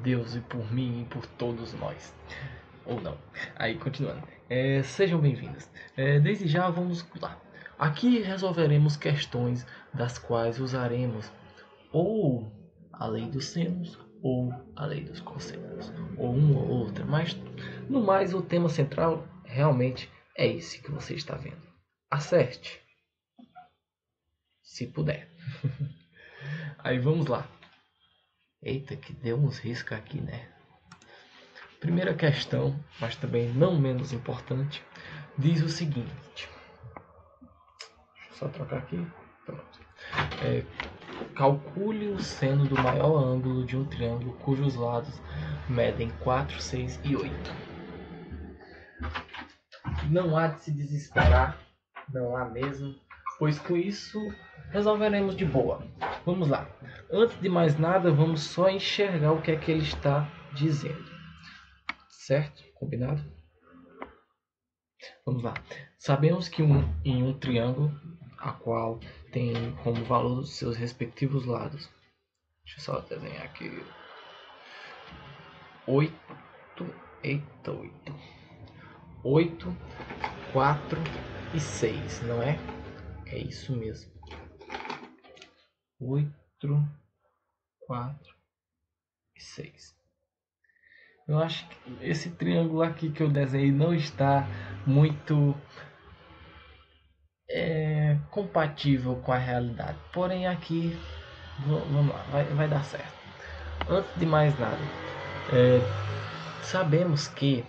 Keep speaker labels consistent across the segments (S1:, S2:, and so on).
S1: Deus e por mim e por todos nós. Ou não. Aí, continuando. Sejam bem-vindos. Desde já, vamos lá. Aqui resolveremos questões das quais usaremos ou a lei dos senos ou a lei dos cossenos, ou uma ou outra, mas no mais o tema central realmente é esse que você está vendo. Acerte, se puder. Aí vamos lá. Eita, que deu uns riscos aqui, né? Primeira questão, mas também não menos importante, diz o seguinte. Deixa eu só trocar aqui. Pronto. Calcule o seno do maior ângulo de um triângulo cujos lados medem 4, 6 e 8. Não há de se desesperar, não há mesmo, pois com isso resolveremos de boa. Vamos lá. Antes de mais nada, vamos só enxergar o que é que ele está dizendo. Certo? Combinado? Vamos lá. Sabemos que em um triângulo, a qual tem como valor os seus respectivos lados. Deixa eu só desenhar aqui. 8, 8, 4 e 6, não é? É isso mesmo. 8, 4 e 6. Eu acho que esse triângulo aqui que eu desenhei não está muito compatível com a realidade. Porém aqui, vamos lá, vai dar certo. Antes de mais nada, sabemos que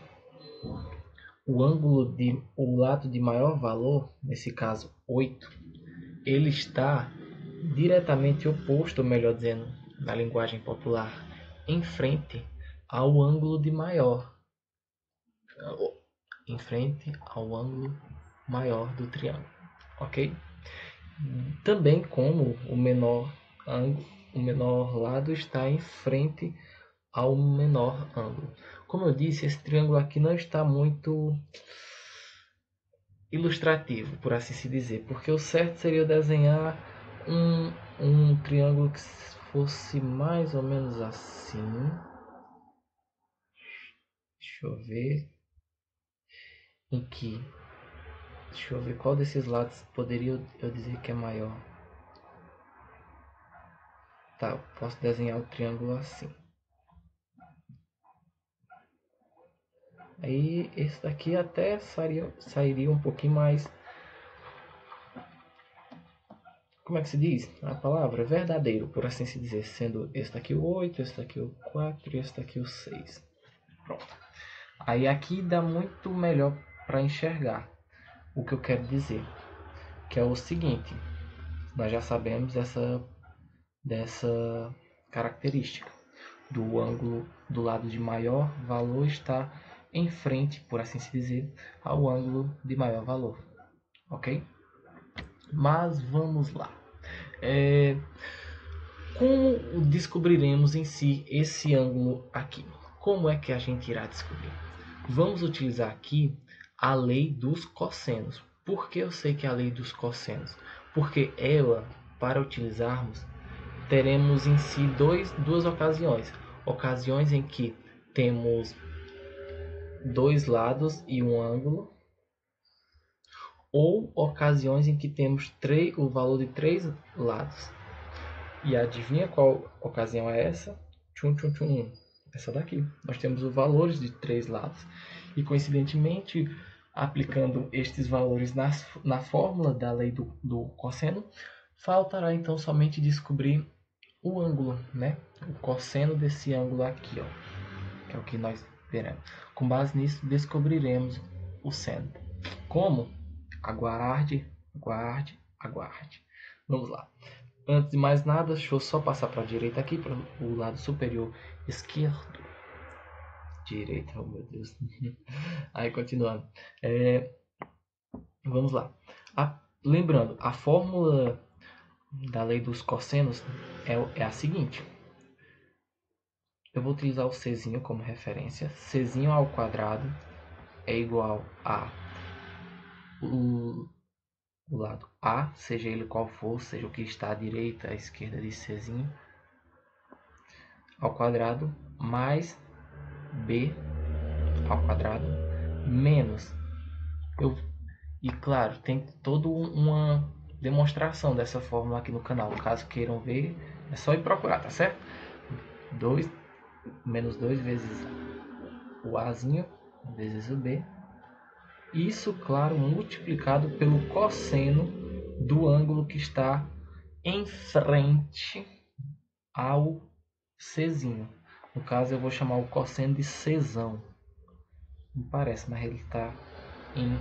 S1: o lado de maior valor, nesse caso 8, ele está diretamente oposto, ou melhor dizendo, na linguagem popular, em frente ao ângulo de maior. Em frente ao ângulo maior do triângulo, ok? Também como o menor lado está em frente ao menor ângulo. Como eu disse, esse triângulo aqui não está muito ilustrativo, por assim se dizer, porque o certo seria desenhar um triângulo que fosse mais ou menos assim. Deixa eu ver. Deixa eu ver qual desses lados poderia eu dizer que é maior. Tá, eu posso desenhar o triângulo assim. Aí esse daqui até sairia um pouquinho mais. Como é que se diz? A palavra verdadeiro, por assim se dizer. Sendo esse daqui o 8, esse daqui o 4 e esse daqui o 6. Pronto. Aí aqui dá muito melhor para enxergar o que eu quero dizer. Que é o seguinte. Nós já sabemos dessa característica. Do ângulo do lado de maior valor está em frente, por assim se dizer, ao ângulo de maior valor. Ok? Mas vamos lá. Como descobriremos em si esse ângulo aqui? Como é que a gente irá descobrir? Vamos utilizar aqui a lei dos cossenos. Por que eu sei que é a lei dos cossenos? Porque ela, para utilizarmos, teremos em si duas ocasiões. Ocasiões em que temos dois lados e um ângulo, ou ocasiões em que temos o valor de 3 lados. E adivinha qual ocasião é essa? Tchum, tchum, tchum. Essa daqui. Nós temos os valores de 3 lados. E coincidentemente, aplicando estes valores na fórmula da lei do cosseno, faltará então somente descobrir o ângulo, né? O cosseno desse ângulo aqui, ó, que é o que nós veremos. Com base nisso, descobriremos o seno. Como? Aguarde, aguarde, aguarde. Vamos lá. Antes de mais nada, deixa eu só passar para a direita aqui, para o lado superior esquerdo. Direita, oh meu Deus. Aí, continuando. Vamos lá. Lembrando, a fórmula da lei dos cossenos é a seguinte. Eu vou utilizar o Czinho como referência. Czinho ao quadrado é igual a o lado A, seja ele qual for, seja o que está à direita, à esquerda de Czinho, ao quadrado, mais b ao quadrado menos e claro, tem toda uma demonstração dessa fórmula aqui no canal. Caso queiram ver, é só ir procurar, tá certo? 2 menos 2 vezes o azinho vezes o b. Isso, claro, multiplicado pelo cosseno do ângulo que está em frente ao Czinho. No caso, eu vou chamar o cosseno de Czão. Não parece, mas ele está em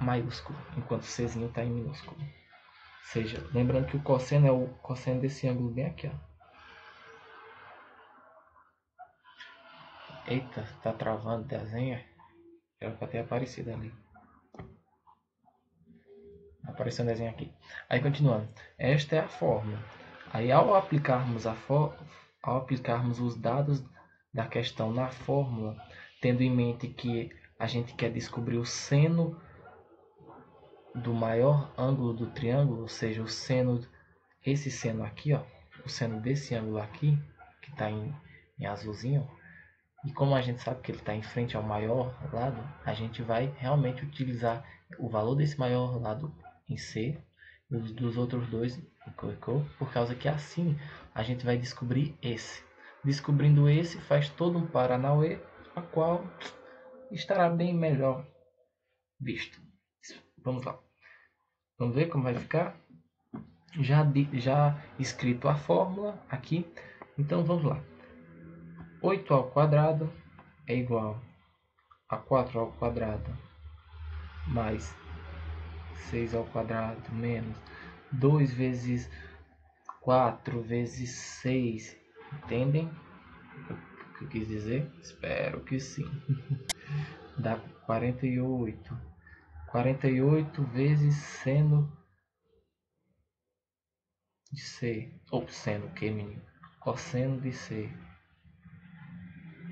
S1: maiúsculo, enquanto o Czinho está em minúsculo. Ou seja, lembrando que o cosseno é o cosseno desse ângulo bem aqui, ó. Eita, tá travando o desenho. Era para ter aparecido ali. Apareceu um desenho aqui. Aí continuando. Esta é a fórmula. Aí ao aplicarmos os dados da questão na fórmula, tendo em mente que a gente quer descobrir o seno do maior ângulo do triângulo, ou seja, o seno, esse seno aqui, ó, o seno desse ângulo aqui, que está em azulzinho, e como a gente sabe que ele está em frente ao maior lado, a gente vai realmente utilizar o valor desse maior lado em C e dos outros dois em Q, por causa que assim a gente vai descobrir esse. Descobrindo esse, faz todo um Paranauê, a qual estará bem melhor visto. Vamos lá. Vamos ver como vai ficar? Já escrito a fórmula aqui. Então vamos lá. 8 ao quadrado é igual a 4 ao quadrado mais 6 ao quadrado menos 2 vezes 4 vezes 6. Entendem o que eu quis dizer? Espero que sim. Dá 48. 48 vezes seno de C. Ou seno que, menino? Cosseno de C.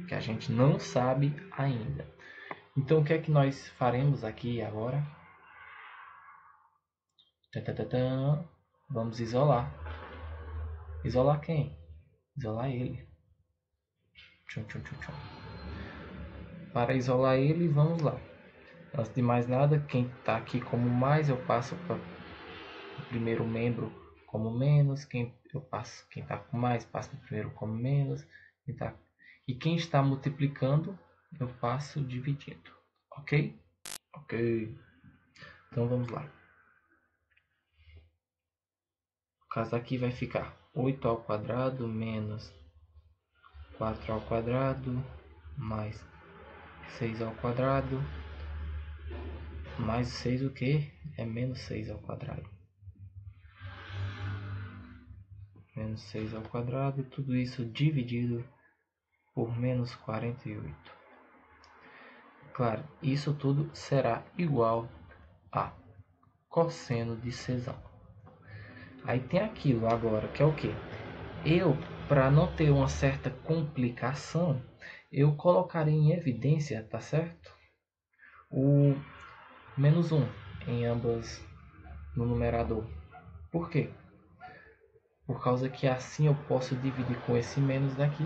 S1: Que a gente não sabe ainda. Então, o que é que nós faremos aqui agora? Vamos isolar. Isolar quem? Isolar ele. Para isolar ele, vamos lá. Antes de mais nada, quem está aqui como mais, eu passo para o primeiro membro como menos. Quem está com mais, passa para o primeiro como menos. E quem está multiplicando, eu passo dividindo. Ok? Ok. Então vamos lá. No caso aqui vai ficar 8 ao quadrado menos 4 ao quadrado mais 6 ao quadrado mais 6 o que? É menos 6 ao quadrado. Menos 6 ao quadrado, e tudo isso dividido por menos 48. Claro, isso tudo será igual a cosseno de Czão. Aí tem aquilo agora, que é o que? Para não ter uma certa complicação, eu colocarei em evidência, tá certo? O menos 1 em ambas no numerador. Por quê? Por causa que assim eu posso dividir com esse menos daqui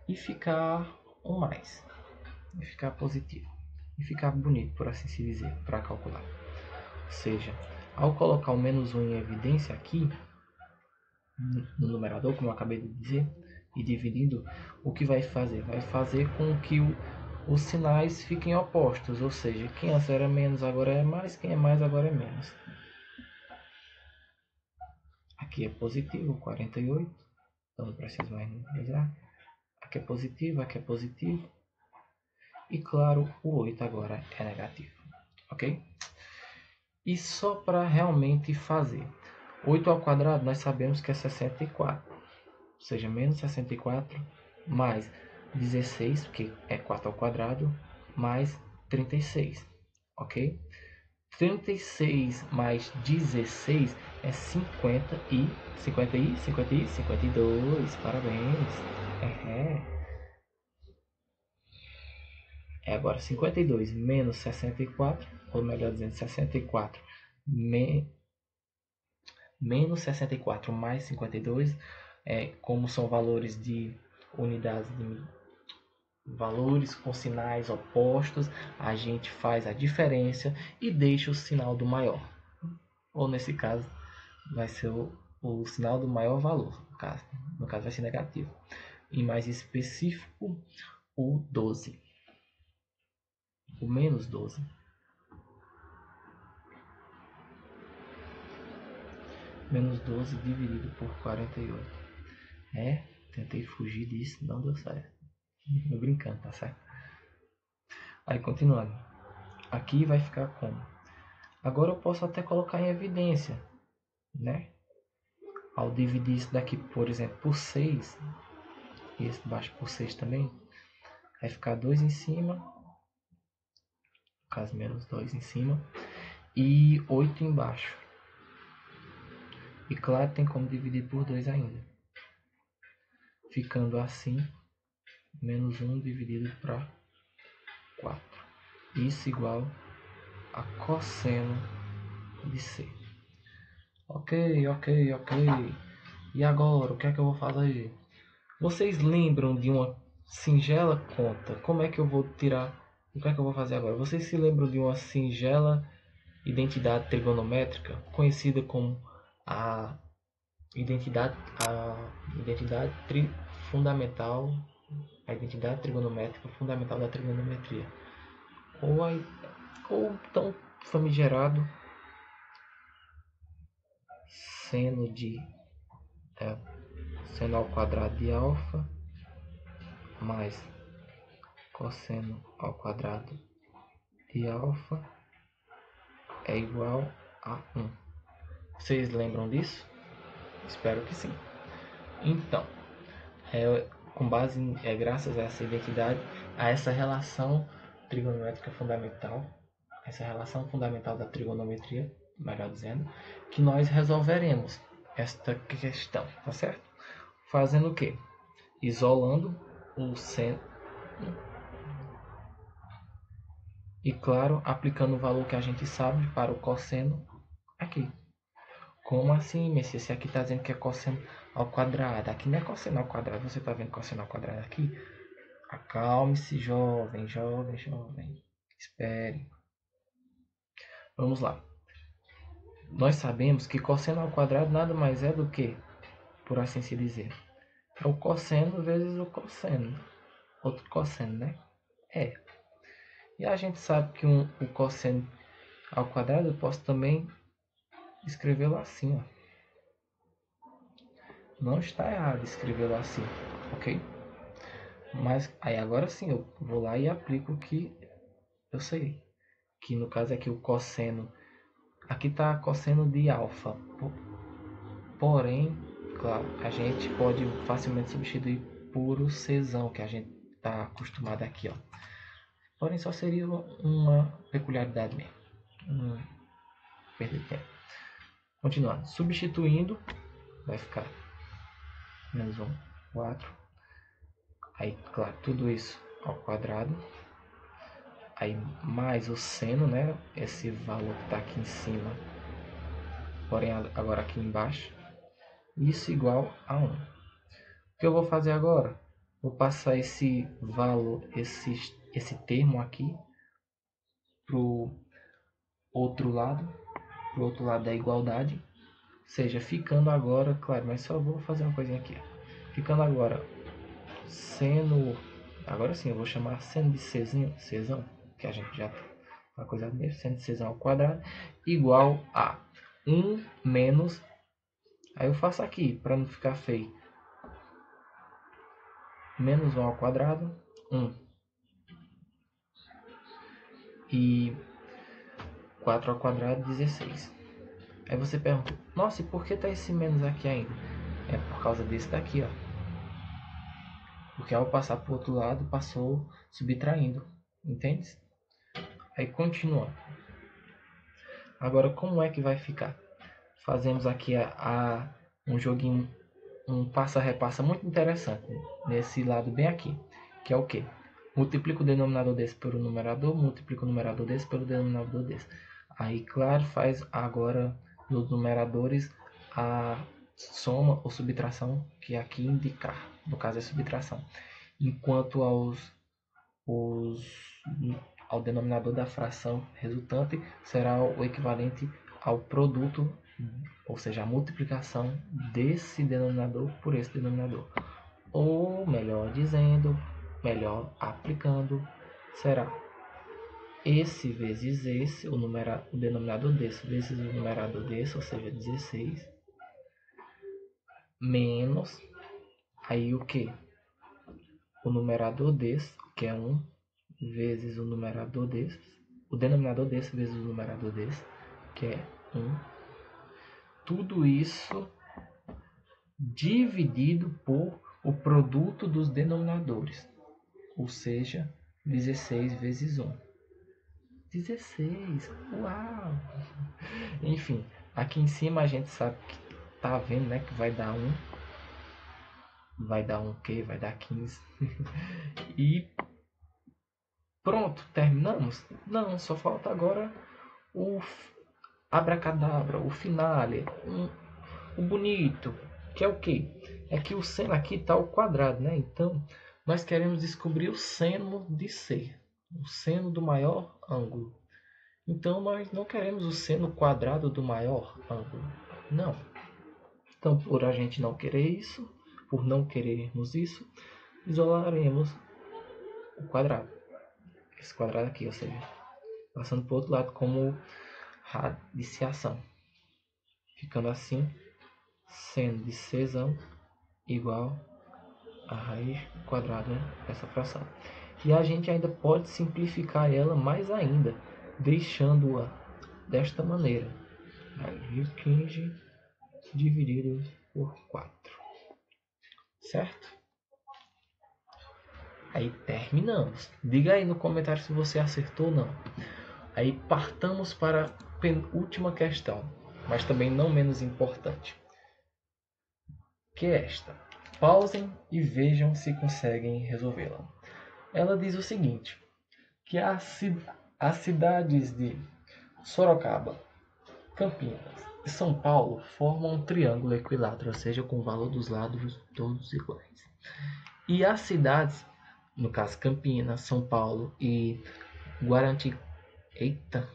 S1: e ficar um mais. E ficar positivo. E ficar bonito, por assim se dizer, para calcular. Ou seja, ao colocar o menos 1 em evidência aqui, no numerador, como eu acabei de dizer, e dividindo, o que vai fazer? Vai fazer com que os sinais fiquem opostos. Ou seja, quem antes era menos agora é mais, quem é mais agora é menos. Aqui é positivo, 48. Então não preciso mais usar. Aqui é positivo, aqui é positivo. E claro, o 8 agora é negativo. Ok? E só para realmente fazer. 8 ao quadrado nós sabemos que é 64. Ou seja, menos 64 mais 16, que é 4 ao quadrado, mais 36. Ok? 36 mais 16 é 52. Parabéns. É agora 52 menos 64, ou melhor dizendo, 64 menos 64 mais 52 como são valores de unidades de valores com sinais opostos, a gente faz a diferença e deixa o sinal do maior. Ou nesse caso, vai ser o sinal do maior valor. No caso vai ser negativo. E mais específico, o 12. O menos 12. Menos 12 dividido por 48. Tentei fugir disso, não deu certo. Tô brincando, tá certo? Aí continuando. Aqui vai ficar como? Agora eu posso até colocar em evidência, né? Ao dividir isso daqui, por exemplo, por 6, e esse baixo por 6 também, vai ficar 2 em cima, no caso menos 2 em cima, e 8 embaixo. E claro, tem como dividir por 2 ainda. Ficando assim, menos 1 dividido para 4. Isso igual a cosseno de C. Ok. E agora, o que é que eu vou fazer? Vocês lembram de uma singela conta? Como é que eu vou tirar? O que é que eu vou fazer agora? Vocês se lembram de uma singela identidade trigonométrica, conhecida como a identidade fundamental, a identidade trigonométrica fundamental da trigonometria, ou tão famigerado seno ao quadrado de alfa mais cosseno ao quadrado de alfa é igual a 1. Vocês lembram disso? Espero que sim. Então, com base graças a essa identidade, a essa relação trigonométrica fundamental, essa relação fundamental da trigonometria, melhor dizendo, que nós resolveremos esta questão, tá certo? Fazendo o quê? Isolando o seno e, claro, aplicando o valor que a gente sabe para o cosseno aqui. Como assim, Messias? Se aqui está dizendo que é cosseno ao quadrado. Aqui não é cosseno ao quadrado. Você está vendo cosseno ao quadrado aqui? Acalme-se, jovem. Espere. Vamos lá. Nós sabemos que cosseno ao quadrado nada mais é do que, por assim se dizer, é o cosseno vezes o cosseno. Outro cosseno, né? E a gente sabe que o cosseno ao quadrado eu posso também escrevê-lo assim, ó. Não está errado escrevê-lo assim, ok? Mas aí agora sim eu vou lá e aplico o que eu sei. Que no caso aqui o cosseno. Aqui está cosseno de alfa. Porém, claro, a gente pode facilmente substituir por o Czão, que a gente está acostumado aqui, ó. Porém, só seria uma peculiaridade mesmo. Perder tempo. Continuando. Substituindo, vai ficar menos 1, 4. Aí, claro, tudo isso ao quadrado. Aí, mais o seno, né? Esse valor que está aqui em cima. Porém, agora aqui embaixo. Isso igual a 1. O que eu vou fazer agora? Vou passar esse valor, esse termo aqui para o outro lado da igualdade, ou seja, ficando agora, claro, mas só vou fazer uma coisinha aqui, ficando agora seno, agora sim eu vou chamar seno de Czão, que a gente já uma coisa mesmo, seno de Czão ao quadrado, igual a 1 menos, aí eu faço aqui, para não ficar feio, menos 1 ao quadrado, 1, e 4 ao quadrado, 16. Aí você pergunta, nossa, e por que tá esse menos aqui ainda? É por causa desse daqui, ó. Porque ao passar para o outro lado, passou subtraindo. Entende? Aí continua. Agora, como é que vai ficar? Fazemos aqui um joguinho, um passa-repassa muito interessante. Nesse lado bem aqui. Que é o quê? Multiplica o denominador desse pelo numerador, multiplica o numerador desse pelo denominador desse. Aí, claro, faz agora nos numeradores soma ou subtração que aqui indicar. No caso é subtração. Enquanto ao denominador da fração resultante será o equivalente ao produto, ou seja, a multiplicação desse denominador por esse denominador. Ou, melhor dizendo, melhor aplicando, será esse vezes esse, o denominador desse vezes o numerador desse, ou seja, 16, menos, aí o que? O numerador desse, que é 1, vezes o numerador desse, o denominador desse vezes o numerador desse, que é 1. Tudo isso dividido por o produto dos denominadores, ou seja, 16 vezes 1. 16, uau! Enfim, aqui em cima a gente sabe que tá vendo, né, que vai dar 1. Vai dar 1 o quê? Vai dar 15. E pronto, terminamos? Não, só falta agora o abracadabra, o finale, o bonito, que é o quê? É que o seno aqui está ao quadrado, né? Então, nós queremos descobrir o seno de C, o seno do maior ângulo. Então, nós não queremos o seno quadrado do maior ângulo. Não. Então, por a gente não querer isso, por não querermos isso, isolaremos o quadrado. Esse quadrado aqui, ou seja, passando para o outro lado como radiciação. Ficando assim, seno de C igual a raiz quadrada dessa fração. E a gente ainda pode simplificar ela mais ainda, deixando-a desta maneira. Raiz 15 dividido por 4. Certo? Aí terminamos. Diga aí no comentário se você acertou ou não. Aí partamos para a penúltima questão, mas também não menos importante, que é esta. Pausem e vejam se conseguem resolvê-la. Ela diz o seguinte, que as cidades de Sorocaba, Campinas e São Paulo formam um triângulo equilátero, ou seja, com o valor dos lados todos iguais. E as cidades, no caso Campinas, São Paulo e Guaratinguetá,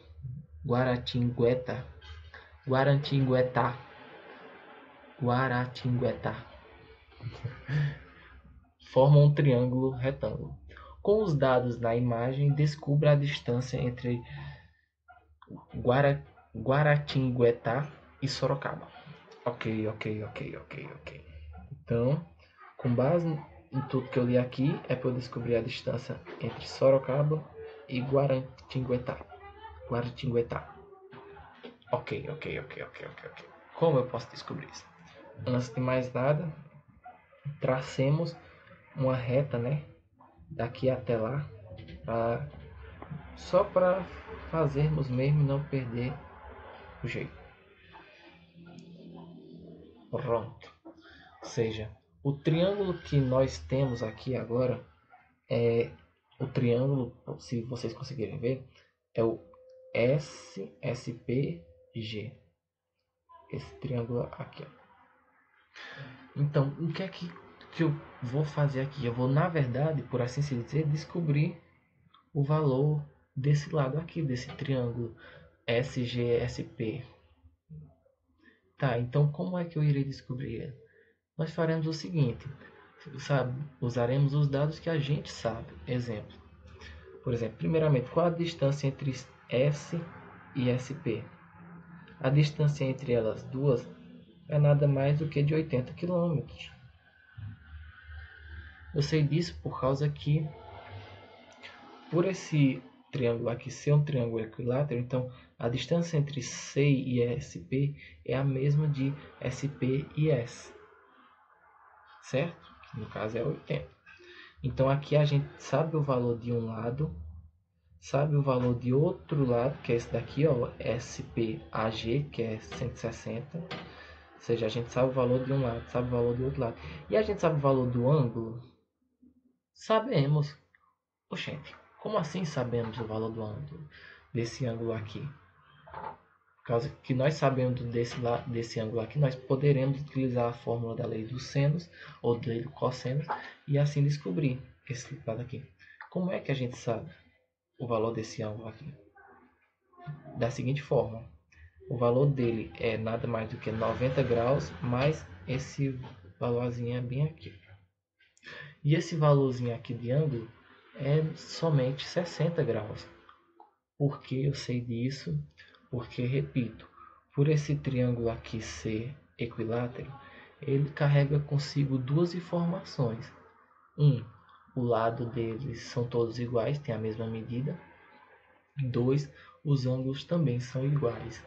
S1: formam um triângulo retângulo. Com os dados na imagem, descubra a distância entre Guaratinguetá e Sorocaba. Ok. Então, com base em tudo que eu li aqui, é para eu descobrir a distância entre Sorocaba e Guaratinguetá. Ok. Como eu posso descobrir isso? Antes de mais nada, tracemos uma reta, né? Daqui até lá, só para fazermos mesmo e não perder o jeito. Pronto. Ou seja, o triângulo que nós temos aqui agora é o triângulo, se vocês conseguirem ver, é o SSPG. Esse triângulo aqui. Então, o que é que eu vou fazer aqui? Eu vou, na verdade, por assim se dizer, descobrir o valor desse lado aqui, desse triângulo SGSP. Tá, então como é que eu irei descobrir? Nós faremos o seguinte, usaremos os dados que a gente sabe. Exemplo. Por exemplo, primeiramente, qual a distância entre S e SP? A distância entre elas duas é nada mais do que de 80 km. Eu sei disso por causa que, por esse triângulo aqui ser um triângulo equilátero, então a distância entre C e SP é a mesma de SP e S. Certo? No caso é 80. Então aqui a gente sabe o valor de um lado, sabe o valor de outro lado, que é esse daqui, ó, SPAG, que é 160. Ou seja, a gente sabe o valor de um lado, sabe o valor do outro lado. E a gente sabe o valor do ângulo? Sabemos. Oxente, como assim sabemos o valor do ângulo? Desse ângulo aqui? causa que nós sabendo desse ângulo aqui, nós poderemos utilizar a fórmula da lei dos senos ou da lei do cosseno e assim descobrir esse lado aqui. Como é que a gente sabe o valor desse ângulo aqui? Da seguinte forma, o valor dele é nada mais do que 90 graus mais esse valorzinho bem aqui. E esse valorzinho aqui de ângulo é somente 60 graus. Por que eu sei disso? Porque, repito, por esse triângulo aqui ser equilátero, ele carrega consigo duas informações. O lado deles são todos iguais, tem a mesma medida. 2, os ângulos também são iguais.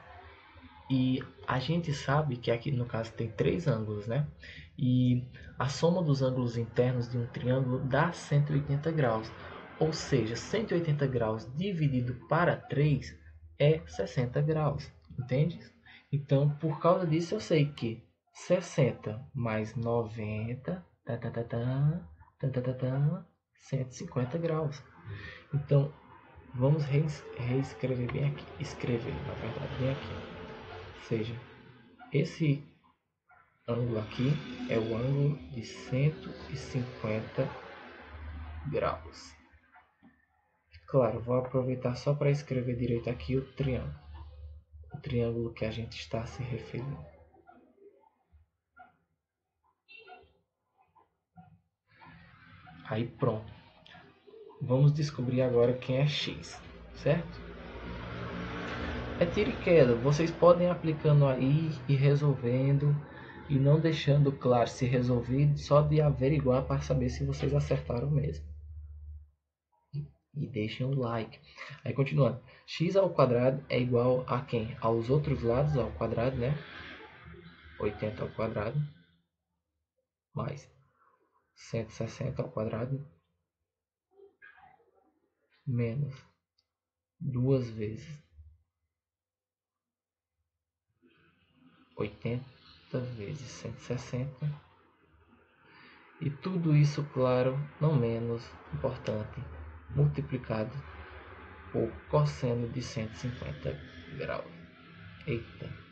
S1: E a gente sabe que aqui no caso tem 3 ângulos, né? E a soma dos ângulos internos de um triângulo dá 180 graus. Ou seja, 180 graus dividido para 3 é 60 graus, entende? Então, por causa disso, eu sei que 60 mais 90, 150 graus. Então, vamos reescrever bem aqui. Escrever, na verdade, bem aqui. Ou seja, esse ângulo aqui é o ângulo de 150 graus. Claro, vou aproveitar só para escrever direito aqui o triângulo que a gente está se referindo. Aí pronto. Vamos descobrir agora quem é x, certo? É tiro e queda, vocês podem ir aplicando aí e resolvendo e não deixando claro se resolvido, só de averiguar para saber se vocês acertaram mesmo. E deixem um like. Aí continuando, x ao quadrado é igual a quem? Aos outros lados ao quadrado, né? 80 ao quadrado mais 160 ao quadrado menos 2 vezes 80 vezes 160 e tudo isso, claro, não menos importante, multiplicado por cosseno de 150 graus. Eita!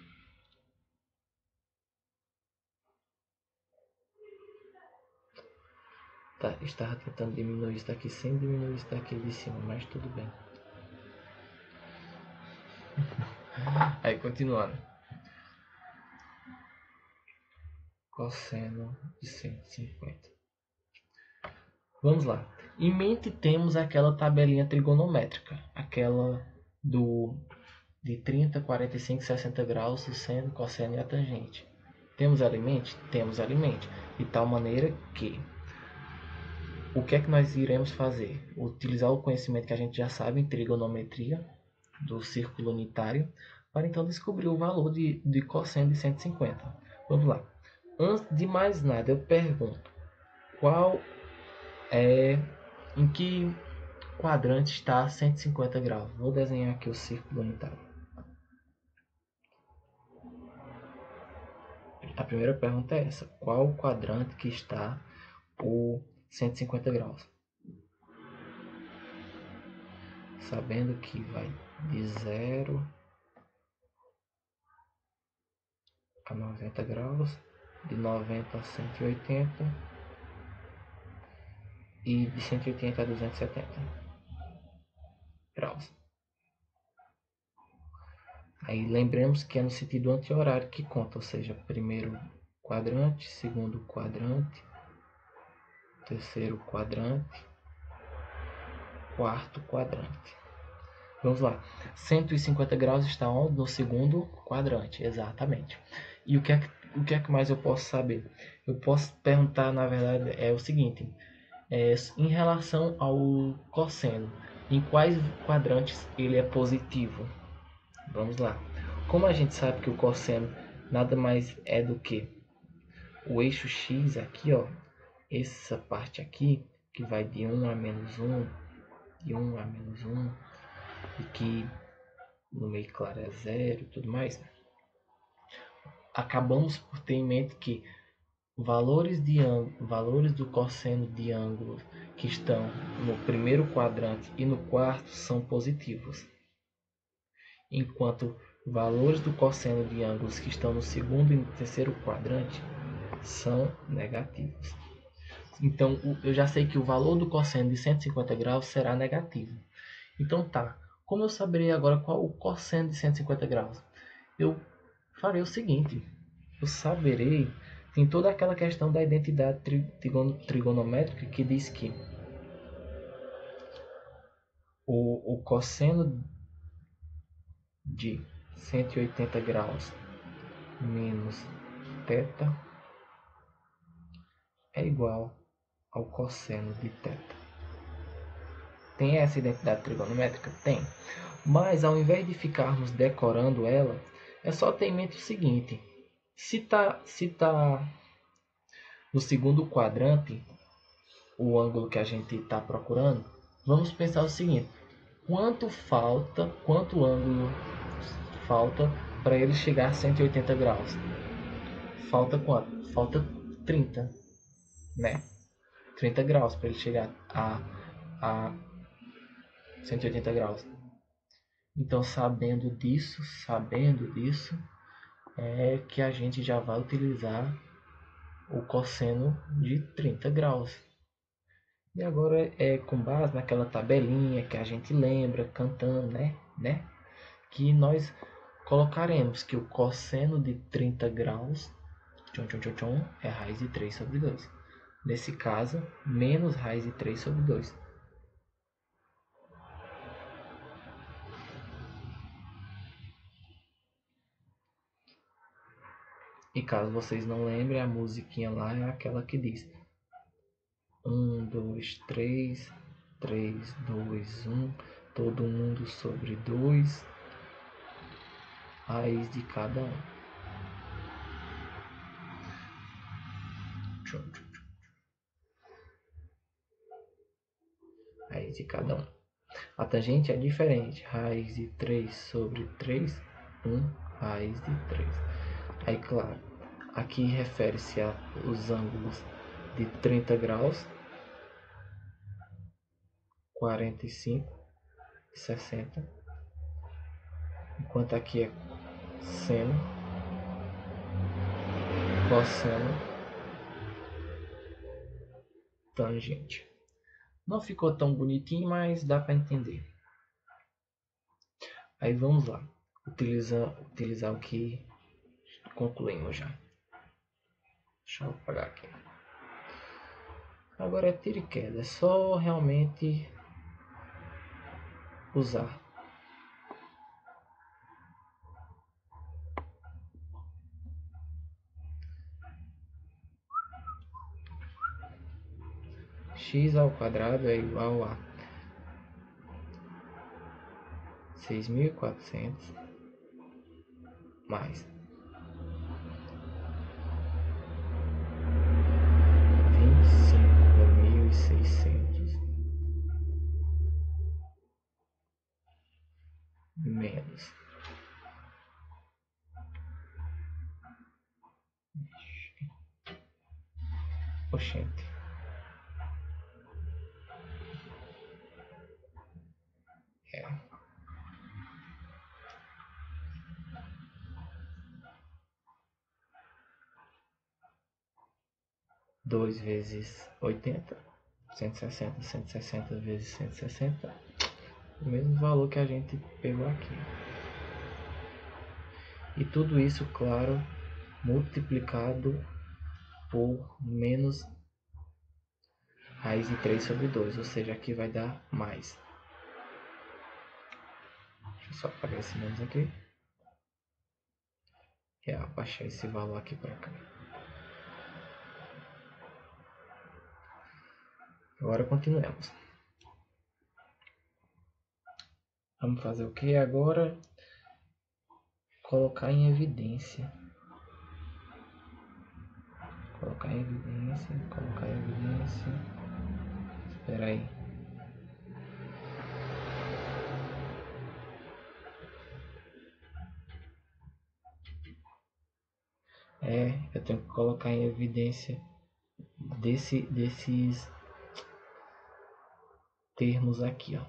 S1: Tá, estava tentando diminuir isso daqui sem diminuir isso daqui de cima, mas tudo bem. Aí continuando. Cosseno de 150. Vamos lá. Em mente temos aquela tabelinha trigonométrica, aquela de 30, 45, 60 graus, o seno, cosseno e a tangente. Temos ela em mente? Temos ela em mente. De tal maneira que o que é que nós iremos fazer? Utilizar o conhecimento que a gente já sabe em trigonometria, do círculo unitário, para então descobrir o valor de cosseno de 150. Vamos lá. Antes de mais nada, eu pergunto, em que quadrante está 150 graus? Vou desenhar aqui o círculo unitário. A primeira pergunta é essa: qual o quadrante que está o 150 graus? Sabendo que vai de 0 a 90 graus, de 90 a 180 e de 180 a 270 graus. Aí lembremos que é no sentido anti-horário que conta, ou seja, primeiro quadrante, segundo quadrante, terceiro quadrante, quarto quadrante. Vamos lá. 150 graus está onde? No segundo quadrante, exatamente. E o que é que mais eu posso saber? Eu posso perguntar, na verdade, é o seguinte. Em relação ao cosseno, em quais quadrantes ele é positivo? Vamos lá. Como a gente sabe que o cosseno nada mais é do que o eixo x aqui, ó, essa parte aqui, que vai de 1 a menos 1, de 1 a menos 1, e que no meio claro é 0 e tudo mais, acabamos por ter em mente que valores do cosseno de ângulos que estão no primeiro quadrante e no quarto são positivos, enquanto valores do cosseno de ângulos que estão no segundo e no terceiro quadrante são negativos. Então, eu já sei que o valor do cosseno de 150 graus será negativo. Então, tá. Como eu saberei agora qual o cosseno de 150 graus? Eu farei o seguinte. Eu saberei... Tem toda aquela questão da identidade trigonométrica que diz que o cosseno de 180 graus menos θ é igual ao cosseno de θ. Tem essa identidade trigonométrica? Tem. Mas ao invés de ficarmos decorando ela, é só ter em mente o seguinte. Se tá no segundo quadrante, o ângulo que a gente está procurando, vamos pensar o seguinte. Quanto ângulo falta para ele chegar a 180 graus? Falta quanto? Falta 30, né? 30 graus para ele chegar a 180 graus. Então, sabendo disso, é que a gente já vai utilizar o cosseno de 30 graus. E agora é com base naquela tabelinha que a gente lembra cantando, né? Que nós colocaremos que o cosseno de 30 graus é raiz de 3 sobre 2. Nesse caso, menos raiz de 3 sobre 2. E caso vocês não lembrem, a musiquinha lá é aquela que diz 1, 2, 3, 3, 2, 1, todo mundo sobre 2, raiz de cada um. Raiz de cada um. A tangente é diferente. Raiz de 3 sobre 3, 1 raiz de 3. Aí, claro, aqui refere-se aos ângulos de 30 graus, 45 e 60. Enquanto aqui é seno, cosseno, tangente. Não ficou tão bonitinho, mas dá para entender. Aí vamos lá. Utilizar o que concluímos já. Deixa eu apagar aqui. Agora é tiro e queda. É só realmente usar. X ao quadrado é igual a 6.400 mais 25.600 menos oxente. É. 2 vezes 80, 160. 160 vezes 160, o mesmo valor que a gente pegou aqui. E tudo isso, claro, multiplicado por menos raiz de 3 sobre 2, ou seja, aqui vai dar mais. Deixa eu só apagar esse menos aqui. E abaixar esse valor aqui para cá. Agora continuemos. Vamos fazer o que agora? Colocar em evidência. Colocar em evidência. Espera aí. Eu tenho que colocar em evidência desses termos aqui, ó.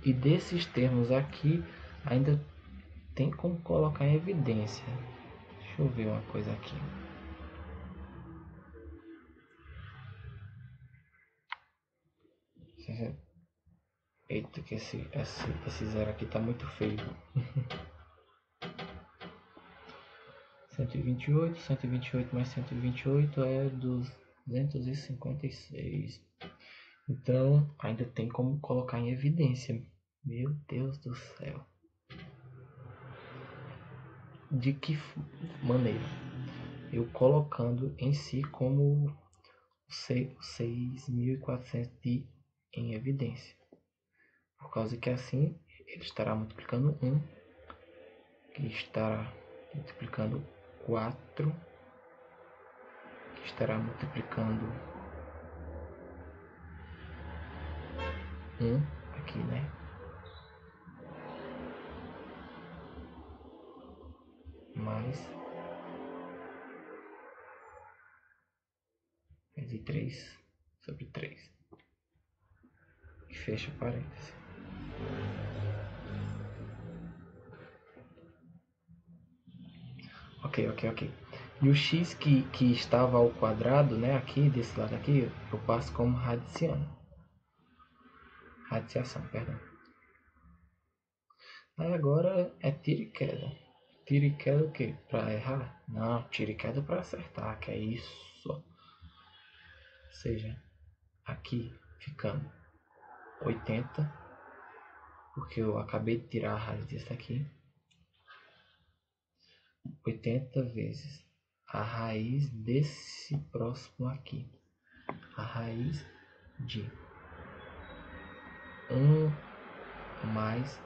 S1: E desses termos aqui, ainda tem como colocar em evidência. Deixa eu ver uma coisa aqui. Eita, que esse zero aqui tá muito feio. 128 mais 128 é 256. Então, ainda tem como colocar em evidência. Meu Deus do céu. De que maneira? Eu colocando em si como 6.400 em evidência. Por causa que assim ele estará multiplicando 1, que estará multiplicando 4, que estará multiplicando 1 aqui, né? Mais 3 sobre 3. E fecha parênteses. Ok. E o x que estava ao quadrado, né, aqui, desse lado aqui, eu passo como radiciação, perdão. Aí agora é tiro e queda. Tiro e queda o quê? Para errar? Não, tiro e queda para acertar, que é isso. Ou seja, aqui ficando 80, porque eu acabei de tirar a raiz desse aqui. 80 vezes a raiz desse próximo aqui. A raiz de 1 mais...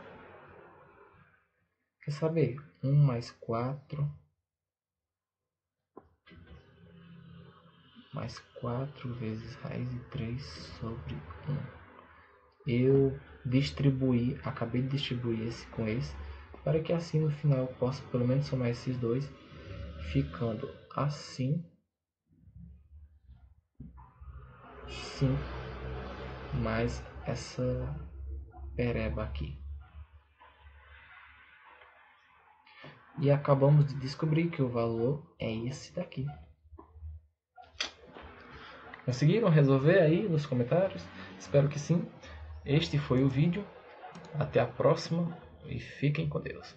S1: Quer saber? 1 mais 4 mais 4 vezes raiz de 3 sobre 1. Eu acabei de distribuir esse com esse, para que assim no final eu possa pelo menos somar esses dois, ficando assim 5 mais essa pereba aqui. E acabamos de descobrir que o valor é esse daqui. Conseguiram resolver aí nos comentários? Espero que sim. Este foi o vídeo. Até a próxima e fiquem com Deus.